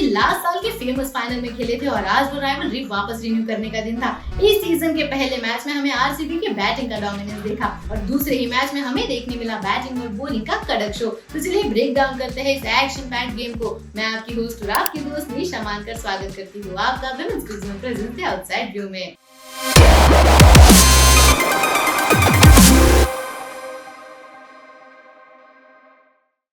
Last साल के famous final में खेले थे और आज वो राइवलरी वापस रिन्यू करने का दिन था। इस सीजन के पहले मैच में हमें आरसीबी के बैटिंग का डोमिनेंस देखा और दूसरे ही मैच में हमें देखने मिला बैटिंग और बॉलिंग का कड़क शो। तो चलिए ब्रेक डाउन करते हैं इस एक्शन पैक्ड गेम को। मैं आपकी होस्ट और आपकी दोस्त निशा मानकर स्वागत करती हूँ आपका women's cricket zone presence outside view में।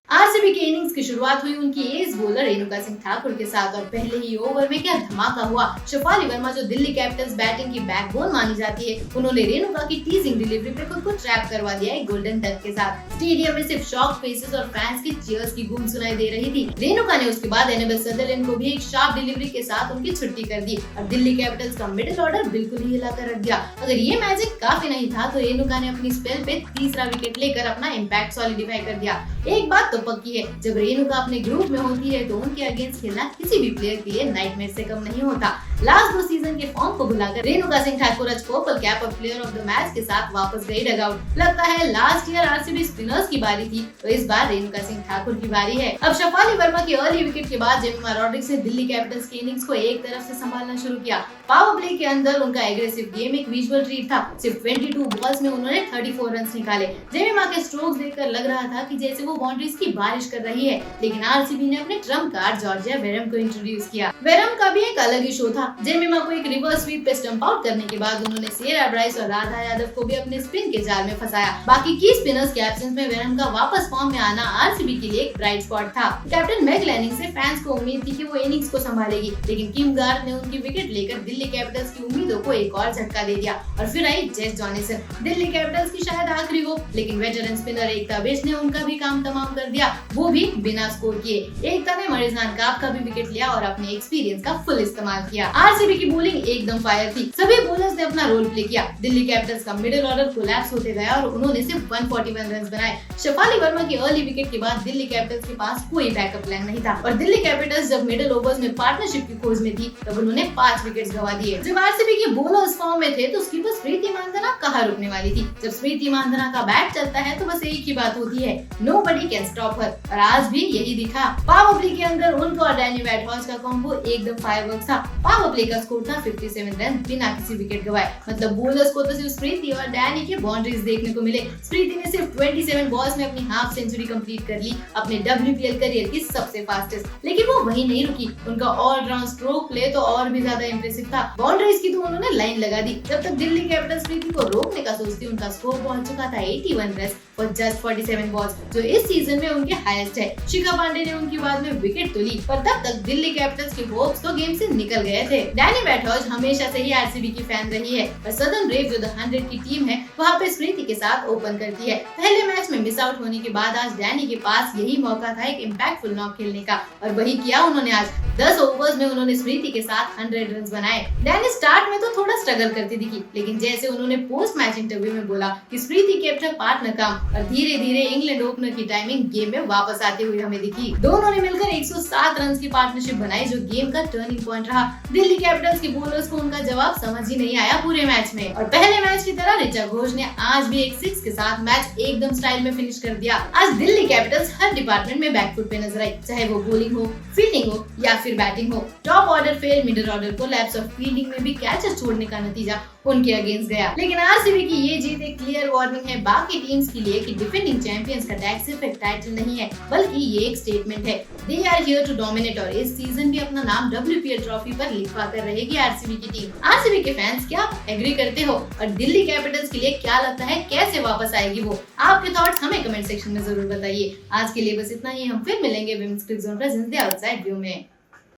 आरसीबी की इनिंग्स की शुरुआत हुई उनकी एज बॉलर रेणुका सिंह ठाकुर के साथ और पहले ही ओवर में क्या धमाका हुआ। शेफाली वर्मा जो दिल्ली कैपिटल्स बैटिंग की बैकबोन मानी जाती है, उन्होंने रेणुका की टीजिंग डिलीवरी पे खुद को ट्रैप करवा दिया एक गोल्डन टच के साथ। स्टेडियम में सिर्फ शॉक फेसेस और फैंस की चीयर्स की गूंज सुनाई दे रही थी। रेणुका ने उसके बाद एनेबल सदरलैंड को भी एक शार्प डिलीवरी के साथ उनकी छुट्टी कर दी और दिल्ली कैपिटल्स का मिडिल ऑर्डर बिल्कुल ही हिलाकर रख दिया। अगर ये मैजिक काफी नहीं था तो रेणुका ने अपनी स्पेल पे तीसरा विकेट लेकर अपना इम्पैक्ट सॉलिडिफाई कर दिया। एक बात तो पक्की है, जब रेणुका अपने ग्रुप में होती है तो उनके अगेंस्ट खेलना किसी भी प्लेयर के लिए नाइटमेयर से कम नहीं होता। लास्ट 2 सीजन के फॉर्म को भुलाकर रेणुका सिंह ठाकुर आज पर्पल कैप और प्लेयर ऑफ द मैच के साथ वापस गई डगआउट। लगता है लास्ट ईयर आरसीबी स्पिनर्स की बारी थी तो इस बार रेणुका सिंह ठाकुर की बारी है। अब शेफाली वर्मा की अर्ली विकेट के बाद जेमिमा रॉड्रिग्स ने दिल्ली कैपिटल्स की इनिंग्स को एक तरफ से संभालना शुरू किया। पावर प्ले के अंदर उनका एग्रेसिव गेम एक विजुअल ट्रीट था। सिर्फ 22 बॉल्स में उन्होंने 34 रन निकाले। जेमिमा के स्ट्रोक्स देखकर लग रहा था कि जैसे वो बाउंड्रीज की बारिश कर रही है, लेकिन आरसीबी ने अपने ट्रम्प कार्ड जॉर्जिया वेरम को इंट्रोड्यूस किया। वेरम का भी एक अलग ही शो था। जेमिमा को एक रिवर्स स्वीप पे स्टंप आउट करने के बाद उन्होंने सेरा ब्राइस और राधा यादव को भी अपने स्पिन के जाल में फंसाया। बाकी की स्पिनर्स के एब्सेंस में वेरम का वापस फॉर्म में आना आरसीबी के लिए एक ब्राइट स्पॉट था। कैप्टन मैग लैनिंग से फैंस को उम्मीद थी कि वो इनिंग्स को संभालेगी, लेकिन किम गार्ड ने उनकी विकेट लेकर दिल्ली कैपिटल्स की उम्मीदों को एक और झटका दे दिया और फिर आई जेस जॉनसन, दिल्ली कैपिटल्स की शायद आखिरी होप, लेकिन वेटरन स्पिनर एकता बिष्ट ने उनका भी काम तमाम कर दिया, वो भी बिना स्कोर किए। एकता ने मरिजान काप का भी विकेट लिया और अपने एक्सपीरियंस का फुल इस्तेमाल किया। आरसीबी की बॉलिंग एकदम फायर थी, सभी बॉलर्स ने अपना रोल प्ले किया। दिल्ली कैपिटल्स का मिडिल ऑर्डर कोलैप्स होते गया और उन्होंने सिर्फ 141 रन बनाए। शेफाली वर्मा की अर्ली विकेट के बाद दिल्ली कैपिटल्स के पास कोई बैकअप प्लान नहीं था और दिल्ली कैपिटल्स जब मिडिल ओवर्स में पार्टनरशिप की खोज में थी तब उन्होंने 5 विकेट गंवा दिए। जब आरसीबी के बॉलर्स फॉर्म में थे तो स्कीपर स्मृति मानधना कहाँ रुकने वाली थी। जब स्मृति मानधना का बैट चलता है तो बस एक ही बात होती है, नोबडी कैन स्टॉप हर, और आज भी यही दिखा। पावर प्ले के अंदर उनको और डैनी वेटहॉर्स का कॉम्बो एकदम फायरवर्क्स था। पावर प्ले का स्कोर था 57 रन बिना किसी विकेट गंवाए। मतलब बॉलर्स को तो सिर्फ स्मृति और डैनी के बाउंड्रीज देखने को मिले। स्मृति ने सिर्फ 27 बॉल्स में अपनी हाफ सेंचुरी कंप्लीट कर ली, अपने WPL करियर की सबसे फास्टेस्ट। लेकिन वो वहीं नहीं रुकी, उनका ऑलराउंड स्ट्रोक प्ले तो और भी ज्यादा इंप्रेसिव था। बाउंड्रीज की तो उन्होंने लाइन लगा दी। जब तक दिल्ली कैपिटल्स स्मृति को रोकने का सोचती, उनका स्कोर पहुंच चुका था 81 रन फॉर जस्ट 47 बॉल्स, जो इस सीजन में उनके हाईएस्ट है। शिखा पांडे ने उनकी बाद में विकेट तो ली, पर तब तक दिल्ली कैपिटल्स के होप्स तो गेम से निकल गए थे। डैनी वेटहॉर्स हमेशा से ही आरसीबी की फैन रही है और सदर्न ब्रेव जो द 100 की टीम है वहाँ पे स्मृति के साथ ओपन करती है। पहले मैच में मिस आउट होने के बाद आज डैनी के पास यही मौका था एक इम्पैक्टफुल नॉक खेलने का और वही किया उन्होंने। आज 10 ओवर्स में उन्होंने स्मृति के साथ 100 रन बनाए। डैनी स्टार्ट में तो थोड़ा स्ट्रगल करती दिखी, लेकिन जैसे उन्होंने पोस्ट मैच इंटरव्यू में बोला कि स्मृति कैप्टन पार्टनर काम, और धीरे धीरे इंग्लैंड ओपनर की टाइमिंग गेम में वापस आते हुए हमें दिखी। दोनों ने मिलकर 107 रन की पार्टनरशिप बनाई जो गेम का टर्निंग पॉइंट रहा। दिल्ली कैपिटल्स के बॉलर्स को उनका जवाब समझ ही नहीं आया पूरे मैच में और पहले मैच की तरह ऋचा घोष ने आज भी एक 6 के साथ मैच एकदम स्टाइल में फिनिश कर दिया। आज दिल्ली कैपिटल्स हर डिपार्टमेंट में बैकफुट पे नजर आई, चाहे वो बॉलिंग हो, फील्डिंग हो या फिर बैटिंग हो। Top order fail, middle order collapse और फील्डिंग में भी कैचेस छोड़ने का नतीजा उनके अगेंस्ट गया। लेकिन आरसीबी की ये जीत एक क्लियर वार्निंग है बाकी टीम्स के लिए कि डिफेंडिंग चैंपियंस का टैग सिर्फ एक टाइटल नहीं है, बल्कि ये एक स्टेटमेंट है। They are here to dominate और इस सीजन भी अपना नाम WPL ट्रॉफी पर लिखवा कर रहेगी आरसीबी की टीम। आरसीबी के फैंस क्या एग्री करते हो और दिल्ली कैपिटल्स के लिए क्या लगता है कैसे वापस आएगी वो? आपके थॉट्स हमें कमेंट सेक्शन में जरूर बताइए। आज के लिए बस इतना ही, हम फिर मिलेंगे women's cricket zone presence the outside view में।